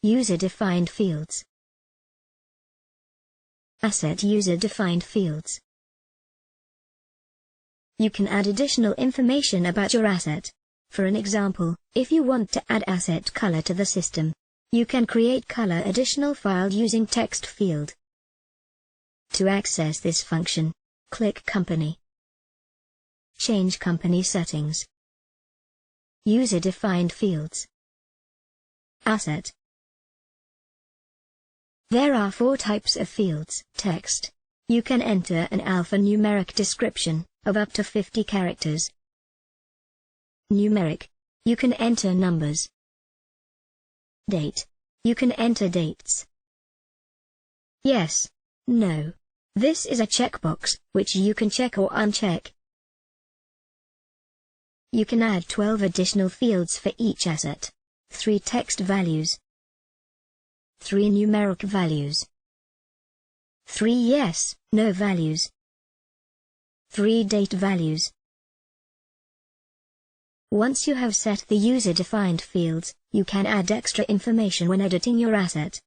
User-defined fields. Asset user-defined fields. You can add additional information about your asset. For an example, if you want to add asset color to the system, you can create color additional file using text field. To access this function, click Company. Change company settings. User-defined fields. Asset. There are 4 types of fields. Text. You can enter an alphanumeric description of up to 50 characters. Numeric. You can enter numbers. Date. You can enter dates. Yes. No. This is a checkbox, which you can check or uncheck. You can add 12 additional fields for each asset. 3 text values. 3 numeric values. 3 yes, no values. 3 date values. Once you have set the user-defined fields, you can add extra information when editing your asset.